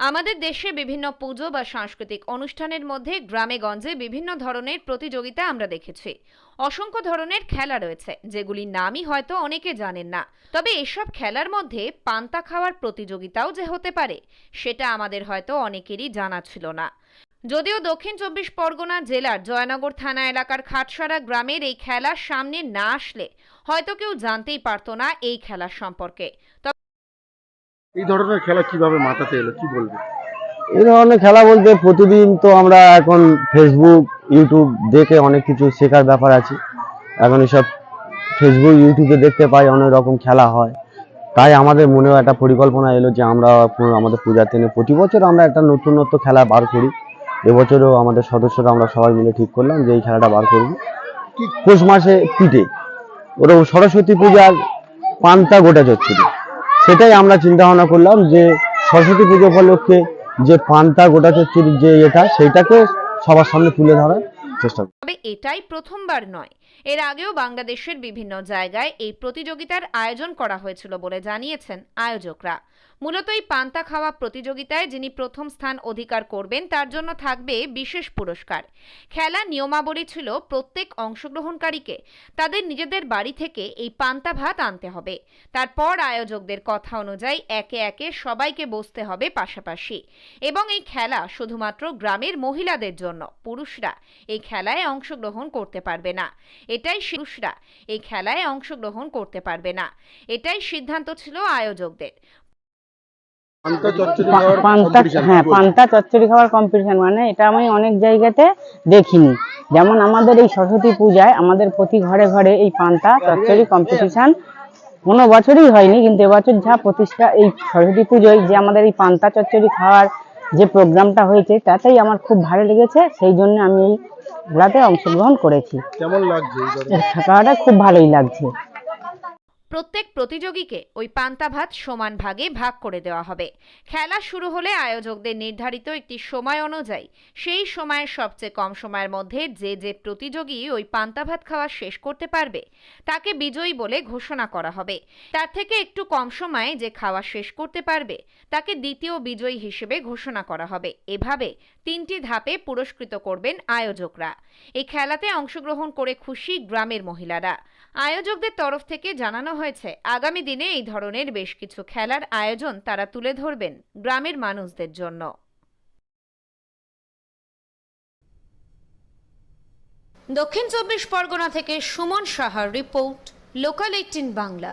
আমাদের দেশে বিভিন্ন পুজো বা সাংস্কৃতিক অনুষ্ঠানের মধ্যে গ্রামে গঞ্জে বিভিন্ন ধরনের প্রতিযোগিতা আমরা দেখেছি। অসংখ্য ধরনের খেলা রয়েছে যেগুলির নামই হয়তো অনেকে জানেন না। তবে এসব খেলার মধ্যে পান্তা খাওয়ার প্রতিযোগিতাও যে হতে পারে সেটা আমাদের হয়তো অনেকেরই জানা ছিল না। যদিও দক্ষিণ চব্বিশ পরগনা জেলার জয়নগর থানা এলাকার খাটসারা গ্রামের এই খেলা সামনে না আসলে হয়তো কেউ জানতেই পারতো না এই খেলার সম্পর্কে। এই ধরনের খেলা কিভাবে মাথাতে এলো কি বলবে? এই ধরনের খেলা বলতে প্রতিদিন তো আমরা এখন ফেসবুক ইউটিউব দেখে অনেক কিছু শেখার ব্যাপার আছে। এখন এসব ফেসবুক ইউটিউবে দেখতে পাই অনেক রকম খেলা হয়, তাই আমাদের মনেও একটা পরিকল্পনা এলো যে আমরা আমাদের পূজার দিনে প্রতি বছর আমরা একটা নতুনত্ব খেলা বার করি। এবছরও আমাদের সদস্যরা আমরা সবাই মিলে ঠিক করলাম যে এই খেলাটা বার করব। পৌষ মাসে পিঠে ওরকম সরস্বতী পূজার পান্তা গোটা চচ্চড়ি, সেটাই আমরা চিন্তা ভাবনা করলাম যে সরস্বতী পুজো উপলক্ষে যে পান্তা গোটা চচ্চড়ির যে সেইটাকে সবার সামনে তুলে ধরার চেষ্টা করি। তবে এটাই প্রথমবার নয়, এর আগেও বাংলাদেশের বিভিন্ন জায়গায় এই প্রতিযোগিতার আয়োজন করা হয়েছিল বলে জানিয়েছেন আয়োজকরা। মূলত এই পান্তা খাওয়া প্রতিযোগিতায় যিনি প্রথম স্থান অধিকার করবেন তার জন্য থাকবে বিশেষ পুরস্কার। খেলার নিয়মাবলী ছিল প্রত্যেক অংশগ্রহণকারীকে তাদের নিজেদের বাড়ি থেকে এই পান্তা ভাত আনতে হবে। তারপর আয়োজকদের কথা অনুযায়ী একে একে সবাইকে বসতে হবে পাশাপাশি। এবং এই খেলা শুধুমাত্র গ্রামের মহিলাদের জন্য, পুরুষরা এই খেলায় অংশগ্রহণ করতে পারবে না। এটাই সিদ্ধান্ত ছিল আয়োজকদের। পান্তা চচ্চড়ি খাওয়ার কম্পিটিশন, মানে এটা আমি অনেক জায়গাতে দেখিনি। যেমন আমাদের এই সরস্বতী পূজায় আমাদের প্রতি ঘরে ঘরে এই পান্তা চচ্চড়ি কম্পিটিশন কোনো বছরই হয়নি, কিন্তু এবছর যা প্রতিষ্ঠা এই সরস্বতী পুজোয় যে আমাদের এই পান্তা চচ্চড়ি খাওয়ার যে প্রোগ্রামটা হয়েছে তাতেই আমার খুব ভালো লেগেছে, সেই জন্য আমি এই খেলাতে অংশগ্রহণ করেছি। কেমন লাগছে খাওয়াটা? খুব ভালোই লাগছে। প্রত্যেক প্রতিযোগীকে ওই পান্তা ভাত সমান ভাগে ভাগ করে দেওয়া হবে। খেলা শুরু হলে আয়োজকদের নির্ধারিত একটি সময় অনুযায়ী সেই সময়ের সবচেয়ে কম সময়ের মধ্যে যে প্রতিযোগী ওই পান্তা ভাত খাওয়া শেষ করতে পারবে তাকে বিজয়ী বলে ঘোষণা করা হবে। তার থেকে একটু কম সময়ে যে খাওয়া শেষ করতে পারবে তাকে দ্বিতীয় বিজয়ী হিসেবে ঘোষণা করা হবে। এভাবে 3টি ধাপে পুরস্কৃত করবেন আয়োজকরা। এই খেলাতে অংশগ্রহণ করে খুশি গ্রামের মহিলারা। আয়োজকদের তরফ থেকে জানানো হয়েছে আগামী দিনে এই ধরনের বেশ কিছু খেলার আয়োজন তারা তুলে ধরবেন গ্রামের মানুষদের জন্য। দক্ষিণ চব্বিশ পরগনা থেকে সুমন সাহার রিপোর্ট, লোকাল 18 বাংলা।